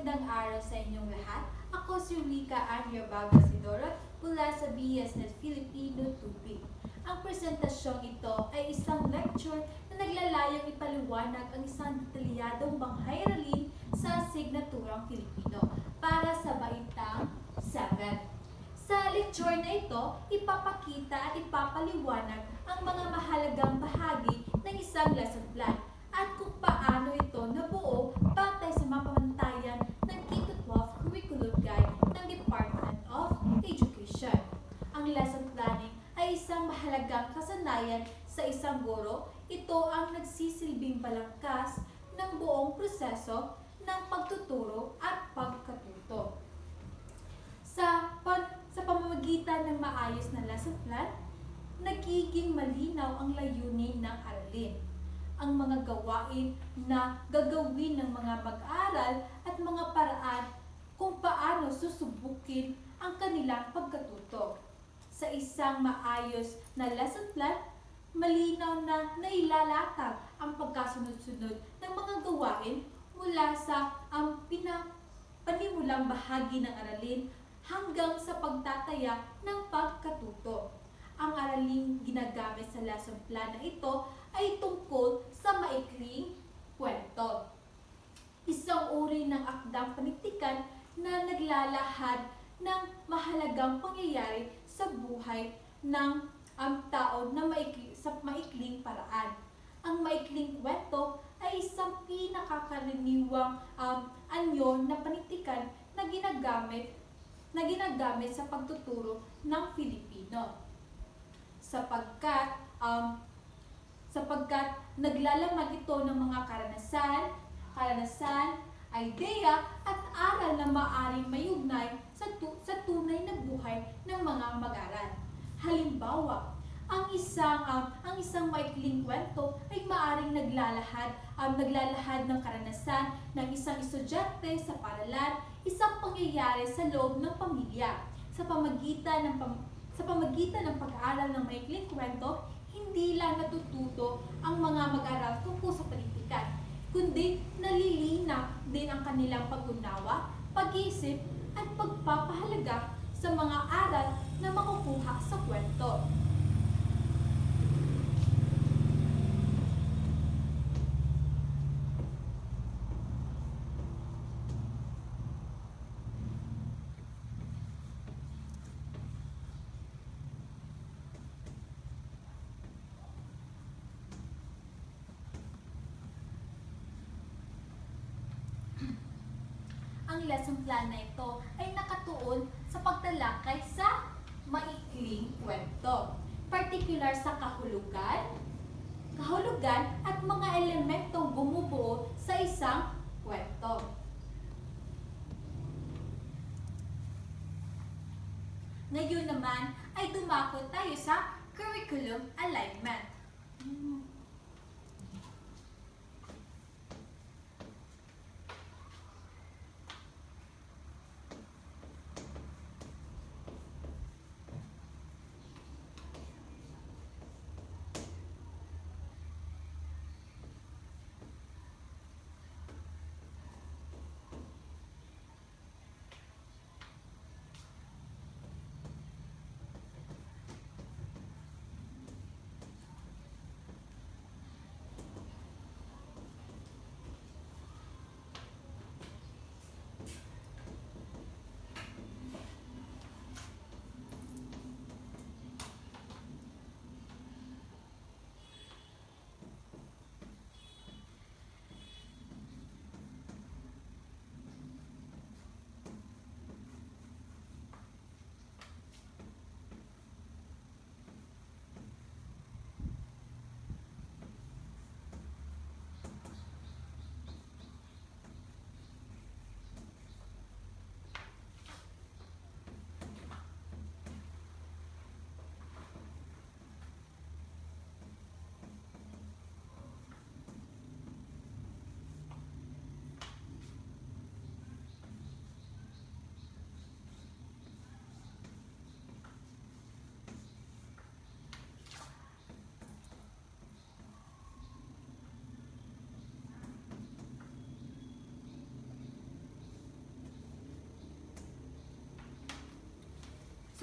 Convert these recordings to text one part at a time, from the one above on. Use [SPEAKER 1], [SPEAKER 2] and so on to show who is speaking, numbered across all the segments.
[SPEAKER 1] Magandang araw sa inyong lahat. Ako si Rica Anya Bagasidoro mula sa BSNet Filipino 2B. Ang presentasyong ito ay isang lecture na naglalayong ipaliwanag ang isang detalyadong banghay-aralin sa asignaturang Filipino para sa baitang 7. Sa lecture na ito, ipapakita at ipapaliwanag ang mga mahalagang bahagi ng isang lesson plan at kung paano ito nabuo batay sa mapamantayan ng K-12 Curriculum Guide ng Department of Education. Ang lesson planning ay isang mahalagang kasanayan sa isang guro. Ito ang nagsisilbing balangkas ng buong proseso ng pagtuturo at pagkatuto. Sa pamamagitan ng maayos na lesson plan, nagiging malinaw ang layunin ng aralin, ang mga gawain na gagawin ng mga mag-aaral at mga paraan kung paano susubukin ang kanilang pagkatuto. Sa isang maayos na lesson plan, malinaw na nailalatag ang pagkasunod-sunod ng mga gawain mula sa panimulang bahagi ng aralin hanggang sa pagtataya ng pagkatuto. Ang araling ginagamit sa lesson plan na ito ay tungkol sa maikling kwento. Isang uri ng akdang panitikan na naglalahad ng mahalagang pangyayari sa buhay ng tao na sa maikling paraan. Ang maikling kwento ay isang pinakakaraniwang anyo na panitikan na ginagamit sa pagtuturo ng Filipino. Sapagkat naglalaman ito ng mga karanasan, ideya at aral na maaaring mayugnay sa tunay na buhay ng mga mag-aaral. Halimbawa, ang isang maikling kwento ay maaaring naglalahad ng karanasan ng isang estudyante sa paaralan, isang pangyayari sa loob ng pamilya. Sa pamamagitan ng pag-aaral ng maikling kwento, hindi lang natututo ang mga mag-aaral tungkol sa panitikan, kundi nalilinaw din ang kanilang pag-unawa, pag-iisip at pagpapahalaga sa mga aral na makukuha sa kwento. Ang lesson plan na ito ay nakatuon sa pagtalakay sa maikling kwento, partikular sa kahulugan at mga elementong bumubuo sa isang kwento. Ngayon naman ay dumako tayo sa curriculum alignment.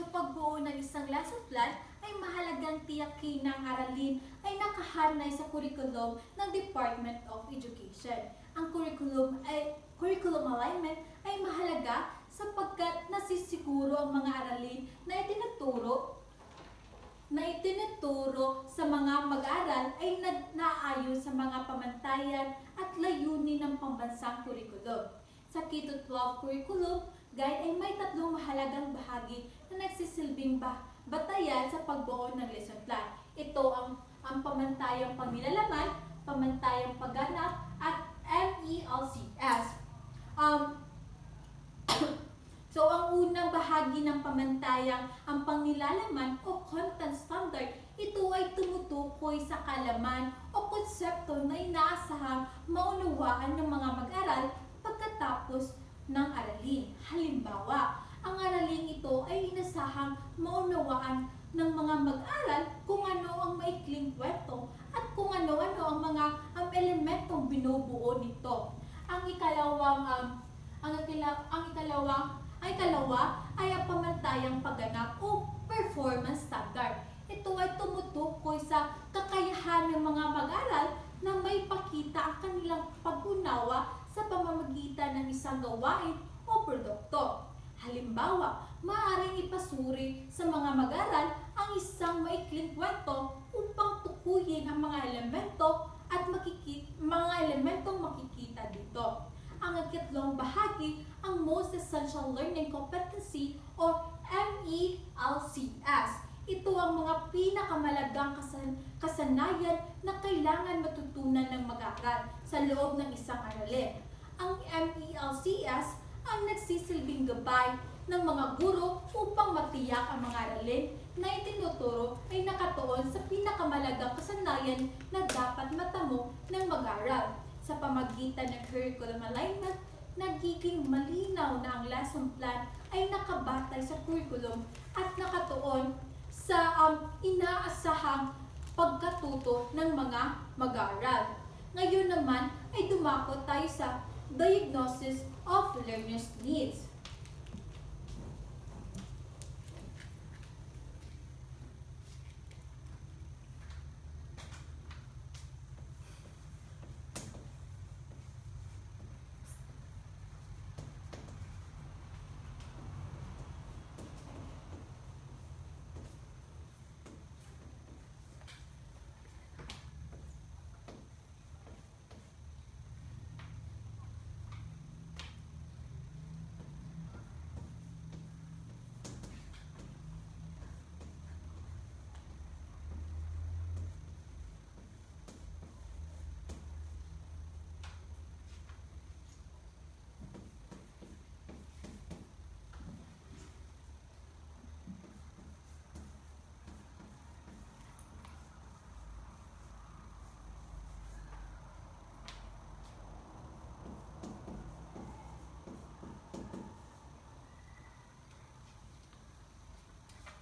[SPEAKER 1] Sa pagbuo ng isang lesson plan ay mahalagang tiyakin na ang aralin ay nakahanay sa kurikulum ng Department of Education. Ang curriculum alignment ay mahalaga sapagkat nasisiguro ang mga aralin na itinuturo sa mga mag-aaral ay naayon sa mga pamantayan at layunin ng pambansang kurikulum. Sa Keto 12 Curriculum Guide ay may tatlong mahalagang bahagi na nagsisilbing batayan sa pagbuo ng lesson plan. Ito ang pamantayang pangnilalaman, pamantayang pagganap, at MELCS. So, ang unang bahagi ng pamantayang ang pangnilalaman o content standard, ito ay tumutukoy sa kalaman o konsepto na inaasahang maunawaan ng mga mag-aral pagkatapos ng aralin. Halimbawa, ang araling ito ay inasahang maunawaan ng mga mag-aral kung ano ang maikling kwento at kung ano-ano ang mga elementong binubuo nito. Ang ikalawa ay ang pamantayang pagganap o performance standard. Ito ay tumutukoy sa kakayahan ng mga mag-aral na may pakita ang kanilang pag-unawa sa pamamagitan ng isang gawain o produkto. Halimbawa, maaaring ipasuri sa mga mag-aral ang isang maikling kwento upang tukuyin ang mga elemento at mga elementong makikita dito. Ang ikatlong bahagi, ang Most Essential Learning Competency o MELCS. Ito ang mga pinakamalagang kasanayan na kailangan matutunan ng mag-aaral sa loob ng isang aralin. Ang MELCS ang nagsisilbing gabay ng mga guro upang matiyak ang mga aralin na itinuturo ay nakatuon sa pinakamalagang kasanayan na dapat matamo ng mag-aaral. Sa pamagitan ng curriculum alignment, nagiging malinaw na ang lesson plan ay nakabatay sa curriculum at nakatuon sa inaasahang pagkatuto ng mga mag-aaral. Ngayon naman ay dumako tayo sa diagnosis of learners' needs.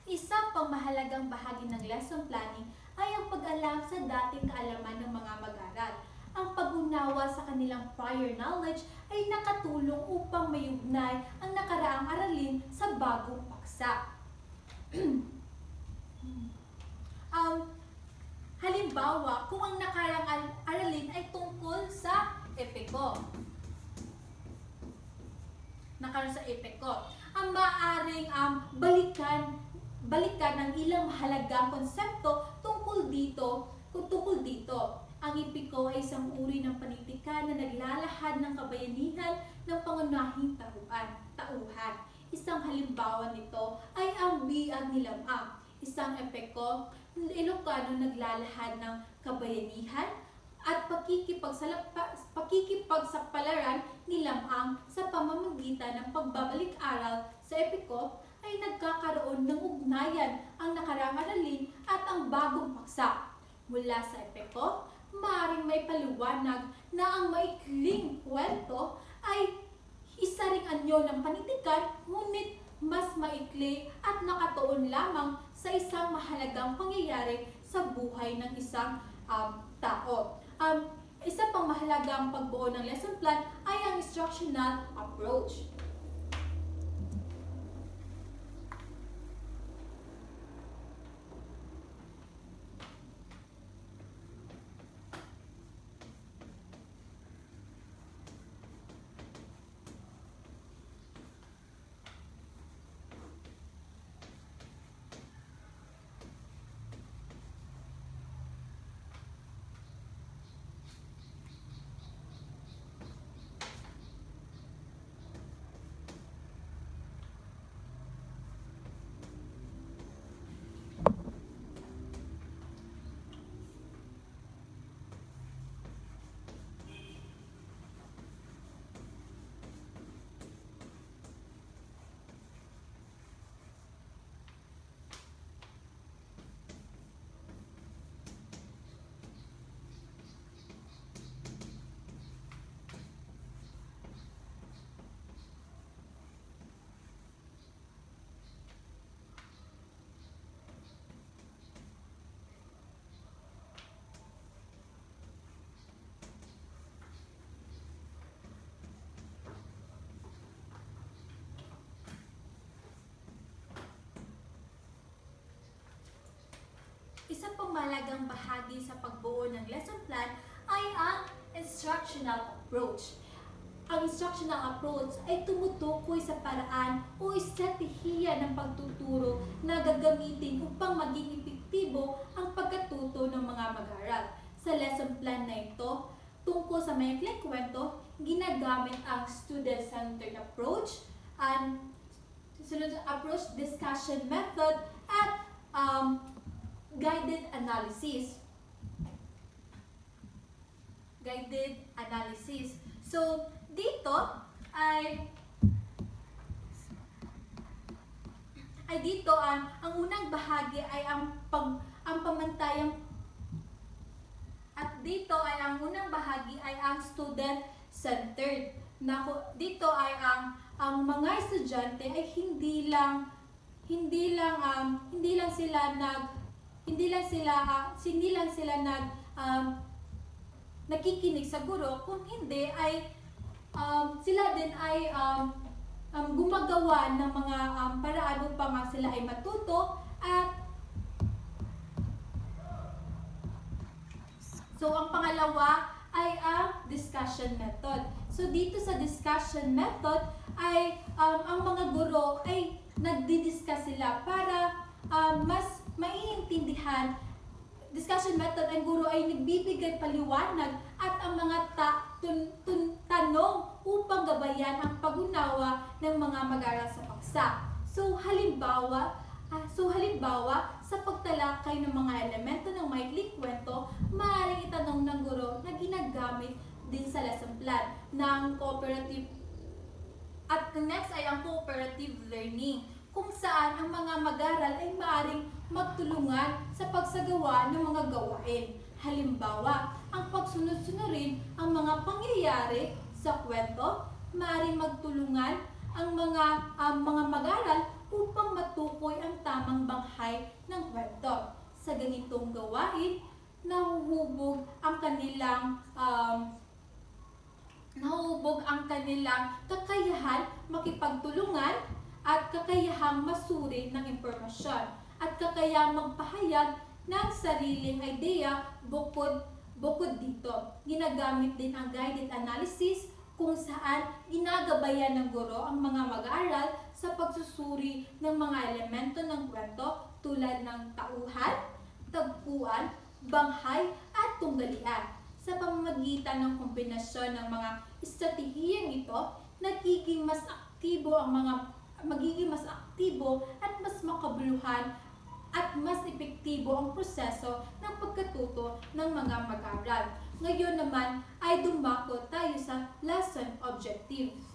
[SPEAKER 1] Isang pangmahalagang bahagi ng lesson planning ay ang pag-alam sa dating kaalaman ng mga mag-aaral. Ang pag-unawa sa kanilang prior knowledge ay nakatulong upang mayugnay ang nakaraang aralin sa bagong paksa. Halimbawa, kung ang nakaraang aralin ay tungkol sa epiko. Ang maaaring balikan ang ilang mahalagang konsepto tungkol dito. Ang epiko ay isang uri ng panitikan na naglalahad ng kabayanihan ng pangunahing tauhan. Isang halimbawa nito ay ang biag ni Lamang. Isang epiko, Ilocano naglalahad ng kabayanihan at pakikipagsapalaran ni Lamang sa pamamagitan ng pagbabalik-aral sa epiko ay nagkakaroon ng ugnayan ang nakaraang aralin at ang bagong paksa. Mula sa epiko, maaaring may paliwanag na ang maikling kwento ay isa ring anyo ng panitikan, ngunit mas maikli at nakatuon lamang sa isang mahalagang pangyayari sa buhay ng isang tao. Isa pang mahalagang pagbuo ng lesson plan ay ang instructional approach. mahalagang bahagi sa pagbuo ng lesson plan ay ang instructional approach. Ang instructional approach ay tumutukoy sa paraan o estratehiya ng pagtuturo na gagamitin upang maging epektibo ang pagkatuto ng mga mag-aaral. Sa lesson plan na ito, tungkol sa maikling kwento, ginagamit ang student-centered approach, and approach, discussion method, at guided analysis. So, dito ang unang bahagi ay ang pamantayang student-centered. Dito ay ang mga estudyante ay hindi lang sila nakikinig sa guro, kung hindi ay sila din ay gumagawa ng mga paraan upang sila ay matuto. At so ang pangalawa ay ang discussion method. So dito sa discussion method ay ang mga guro ay nagdi-discuss sila para mas maiintindihan. Discussion method, ang guro ay nagbibigay paliwanag at ang mga tanong upang gabayan ang pag-unawa ng mga mag-aaral sa paksa. So halimbawa, sa pagtalakay ng mga elemento ng maikling kwento, maaaring itanong ng guro na ginagamit din sa lesson plan ng cooperative. At next ay ang cooperative learning, kung saan ang mga mag-aaral ay maaaring magtulungan sa pagsagawa ng mga gawain. Halimbawa, ang pagsunod-sunurin ang mga pangyayari sa kwento, maaaring magtulungan ang mga mag-aaral upang matukoy ang tamang banghay ng kwento. Sa ganitong gawain, nahuhubog ang kanilang kakayahan makipagtulungan at kakayahang masuri ng impormasyon at kakayahang magpahayag ng sariling ideya. Bukod dito, ginagamit din ang guided analysis, kung saan ginagabayan ng guro ang mga mag-aaral sa pagsusuri ng mga elemento ng kwento tulad ng tauhan, tagpuan, banghay at tunggalian. Sa pamamagitan ng kombinasyon ng mga estratehiyang ito, magiging mas aktibo at mas makabuluhan at mas epektibo ang proseso ng pagkatuto ng mga mag-aaral. Ngayon naman ay dumako tayo sa lesson objectives.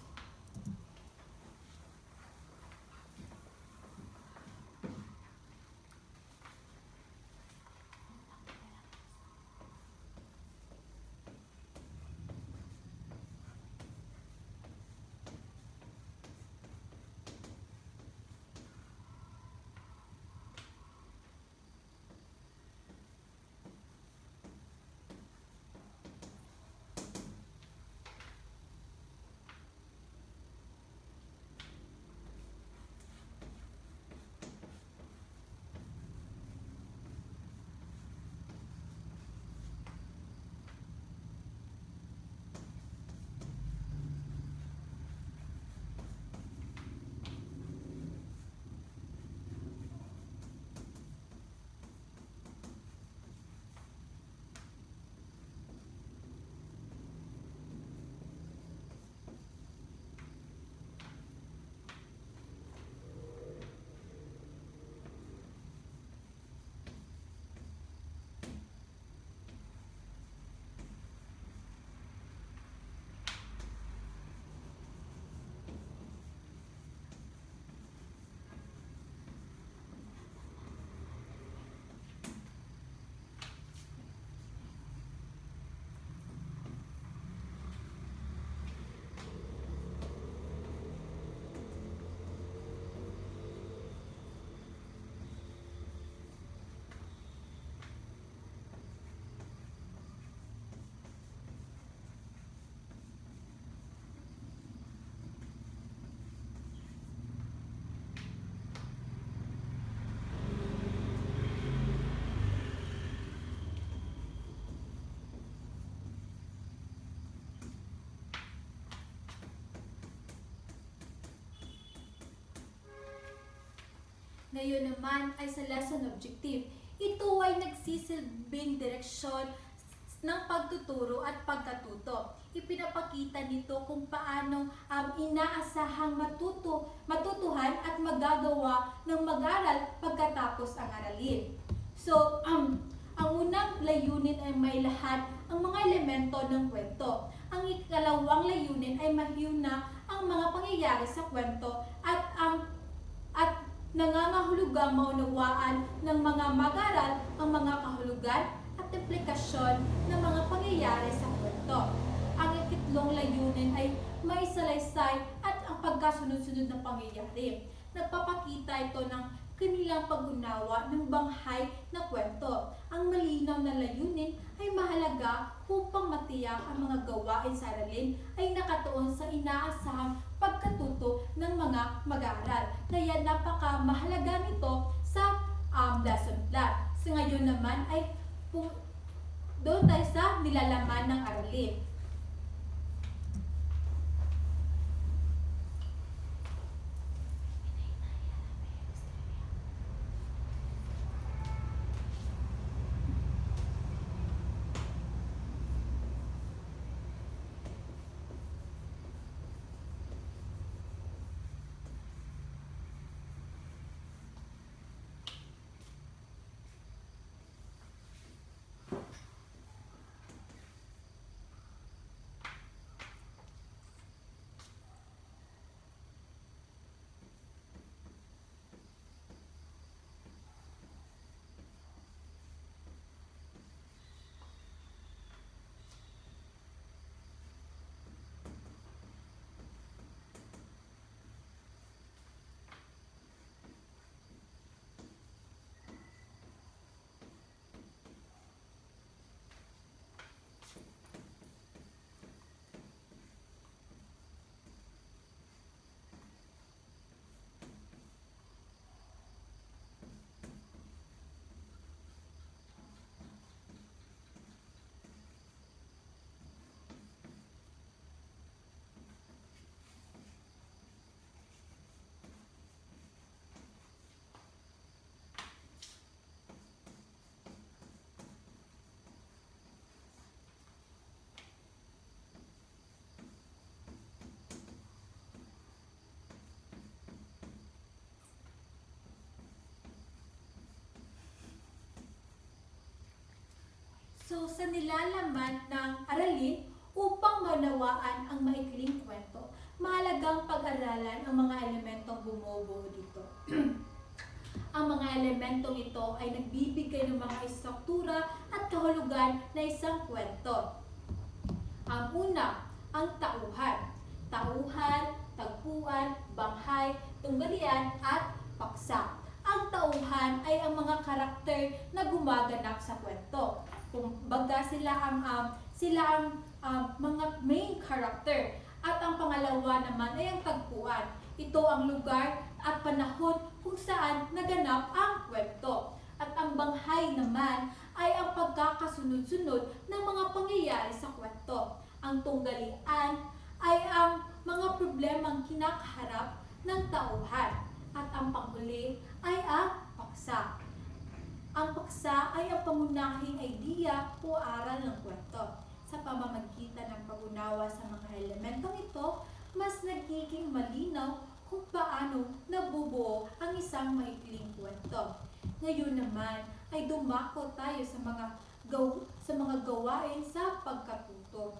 [SPEAKER 1] Ngayon naman ay sa lesson objective. Ito ay nagsisilbing direksyon ng pagtuturo at pagkatuto. Ipinapakita nito kung paano inaasahang matutuhan at magagawa ng mag-aral pagkatapos ang aralin. So, ang unang layunin ay mailahad ang mga elemento ng kwento. Ang ikalawang layunin ay mahiyuna ang mga pangyayari sa kwento at nangangahulugang maunawaan ng mga mag-aral ang mga kahulugan at implikasyon ng mga pangyayari sa kwento. Ang ikatlong layunin ay maisalaysay at ang pagkasunod-sunod ng pangyayari. Nagpapakita ito ng kanilang pag-unawa ng banghay na kwento. Ang malinaw na layunin ay mahalaga upang matiyak ang mga gawain sa aralin ay nakatuon sa inaasahang pagkatuto ng mga mag-aaral. Kaya napakamahalaga nito sa lesson plan. So ngayon naman ay doon tayo sa nilalaman ng aralin. So, sa nilalaman ng aralin, upang maunawaan ang maikling kwento, mahalagang pag-aralan ang mga elementong bumubuo dito. Ang mga elementong ito ay nagbibigay ng mga istruktura at kahulugan na isang kwento. Ang una, ang tauhan. Tauhan, tagpuan, banghay, tunggalian, at paksa. Ang tauhan ay ang mga karakter na gumaganap sa kwento. Kumbaga sila ang mga main character. At ang pangalawa naman ay ang tagpuan. Ito ang lugar at panahon kung saan naganap ang kwento. At ang banghay naman ay ang pagkakasunod-sunod ng mga pangyayari sa kwento. Ang tunggalian ay ang mga problemang kinakaharap ng tauhan. At ang panghuli ay ang paksa. Ang paksa ay ang pangunahing idea o aral ng kwento. Sa pamamagitan ng pag-unawa sa mga elementong ito, mas nagiging malinaw kung paano nabubuo ang isang maikling kwento. Ngayon naman ay dumako tayo sa mga gawain sa pagkatuto.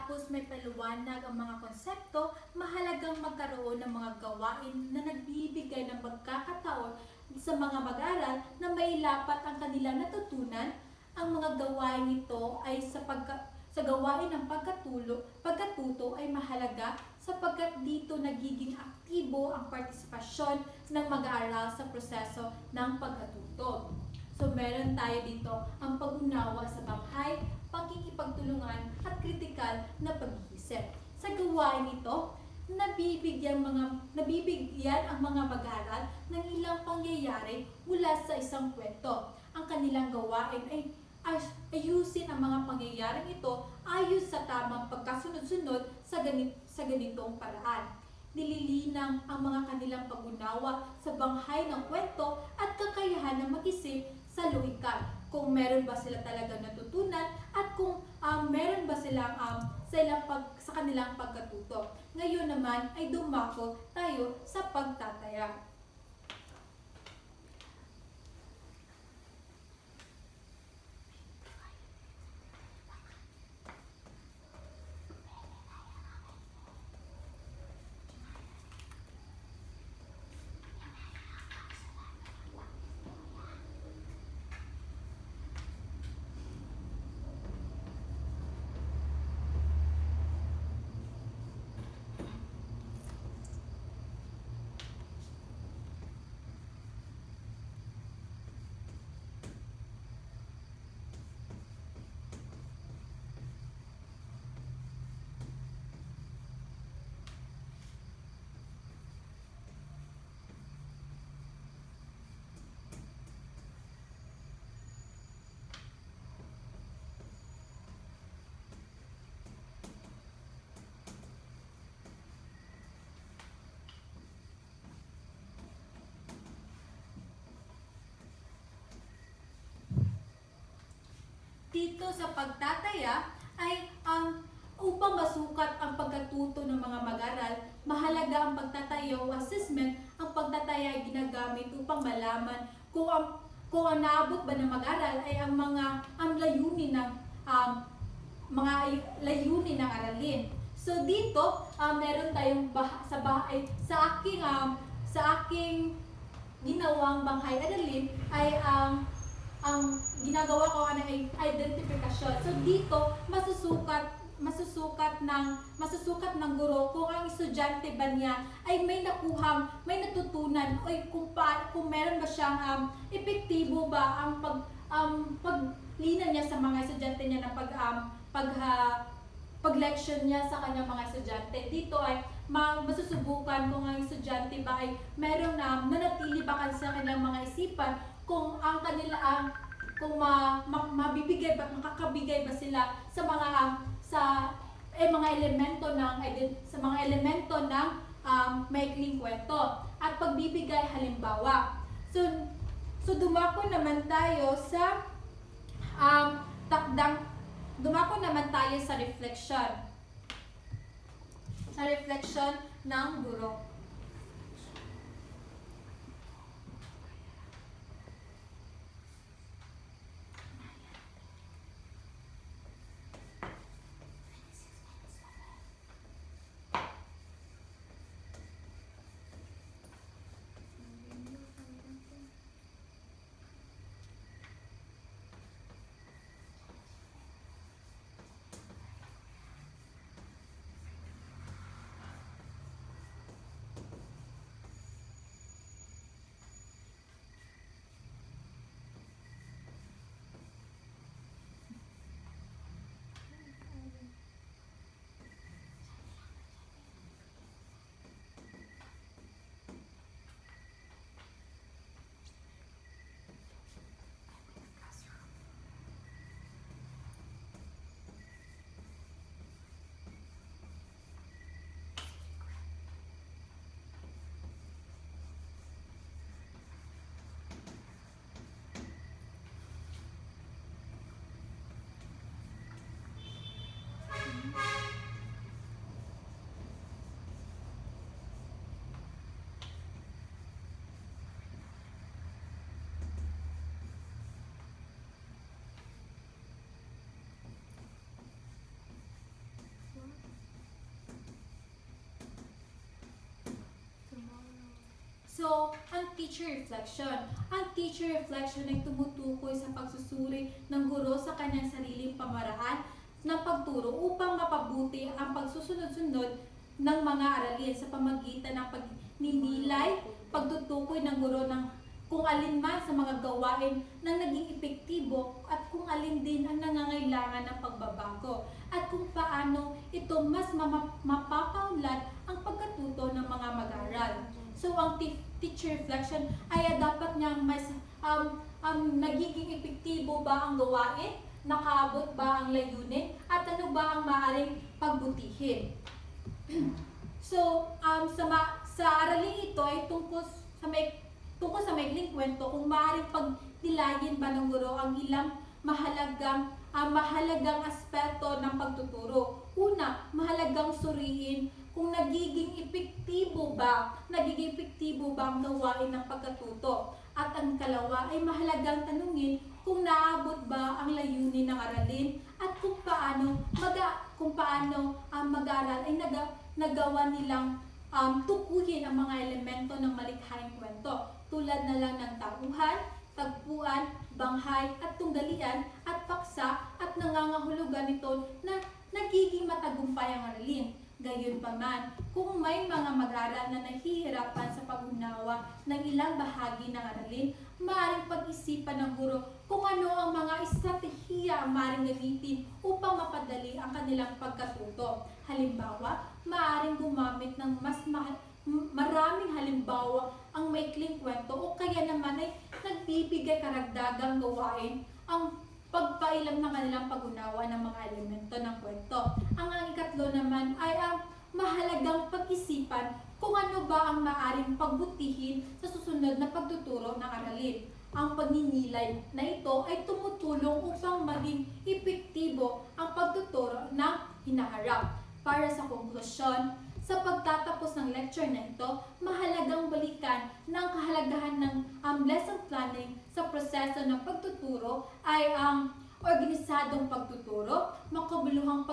[SPEAKER 1] Matapos may paliwanag ang mga konsepto, mahalagang magkaroon ng mga gawain na nagbibigay ng pagkakataon sa mga mag-aaral na mailapat ang kanilang natutunan. Ang mga gawain ito ay sa gawain ng pagkatuto ay mahalaga sapagkat dito nagiging aktibo ang partisipasyon ng mag-aaral sa proseso ng pagkatuto. So meron tayo dito ang pag-unawa sa bahay, pagkikipagtulungan at kritikal na pag-iisip. Sa gawain ito, nabibigyan ang mga mag-aaral ng ilang pangyayari mula sa isang kwento. Ang kanilang gawain ay ayusin ang mga pangyayaring ito ayon sa tamang pagkasunod-sunod sa ganitong paraan. Nililinang ang mga kanilang pag-unawa sa banghay ng kwento at kakayahan na mag-isip sa loikal. Kung meron ba sila talaga natutunan at kung meron ba silang sa kanilang pagkatuto. Ngayon naman ay dumako tayo sa pagtataya. Dito sa pagtataya ay upang masukat ang pagkatuto ng mga mag-aral, mahalaga ang pagtataya o assessment. Ang pagtataya ay ginagamit upang malaman kung ang naabot ba ng mag-aral ay ang layunin ng aralin. So dito, meron tayong sa aking ginawang banghay aralin ay ang ginagawa ko ay identifikasyon. So dito masusukat ng guro kung ang estudyante ba niya ay may natutunan o kung meron ba siyang epektibo ba ang paglina niya sa mga estudyante niya na pag-lection niya sa kanyang mga estudyante. Dito ay masusubukan kung ang estudyante ba ay merong nanatili ba sa kanilang mga isipan, kung makakabigay ba sila sa mga elemento ng maikling kwento at pagbibigay halimbawa. So dumako naman tayo sa reflection. Sa reflection ng guro. So, ang teacher reflection. Ang teacher reflection ay tumutukoy sa pagsusuri ng guro sa kanyang sariling pamaraan ng pagturo upang mapabuti ang pagsusunod-sunod ng mga aralin sa pamagitan ng pagninilay, pagtutukoy ng guro ng kung alin man sa mga gawain na naging epektibo at kung alin din ang nangangailangan ng pagbabago at kung paano ito mas mapapaunlad ang pagkatuto ng mga mag-aaral. So, ang teacher reflection ay dapat niyang mas nagiging epektibo ba ang gawain, nakaabot ba ang layunin, at ano ba ang maaaring pagbutihin. So, sa aralin ito ay tungkol sa maikling kwento kung maaaring pagnilayin ba ng guro ang ilang mahalagang aspeto ng pagtuturo. Una, mahalagang suriin kung nagiging epektibo ba ang gawain ng pagkatuto. At ang kalawa ay mahalagang tanungin kung naabot ba ang layunin ng aralin at kung paano ang mag-aaral ay nagawa nilang tukuyin ang mga elemento ng malikhaing kwento tulad na lang ng tauhan, tagpuan, banghay at tunggalian at paksa at nangangahulugan nito na nagiging matagumpay ang aralin. Gayunpaman, kung may mga mag-aaral na nahihirapan sa pag-unawa ng ilang bahagi ng aralin, maaaring pag-isipan ng guro kung ano ang mga estratehiya ang maaaring gamitin upang mapadali ang kanilang pagkatuto. Halimbawa, maaaring gumamit ng maraming halimbawa ang maikling kwento o kaya naman ay nagbibigay karagdagang gawain ang pagpailam ng kanilang pag-unawa ng mga elemento ng kwento. Ang ikatlo naman ay ang mahalagang pag-isipan kung ano ba ang maaaring pagbutihin sa susunod na pagtuturo ng aralin. Ang pagninilay na ito ay tumutulong upang maging epektibo ang pagtuturo ng hinaharap. Para sa konklusyon, sa pagtatapos ng lecture na ito, mahalagang balikan na ang kahalagahan ng lesson planning sa proseso ng pagtuturo ay ang organisadong pagtuturo, makabuluhang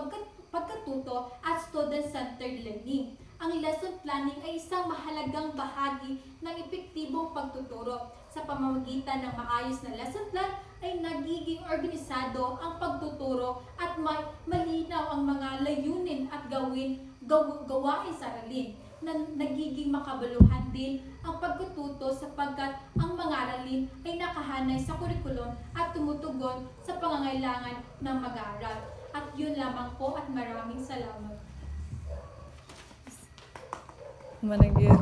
[SPEAKER 1] pagkatuto at student-centered learning. Ang lesson planning ay isang mahalagang bahagi ng epektibong pagtuturo. Sa pamamagitan ng maayos na lesson plan ay nagiging organisado ang pagtuturo at malinaw ang mga layunin at gawain sa aralin na nagiging makabaluhan din ang pagkatuto sapagkat ang mga aralin ay nakahanay sa kurikulum at tumutugon sa pangangailangan ng mag-aaral. At yun lamang po at maraming salamat.
[SPEAKER 2] Managyan.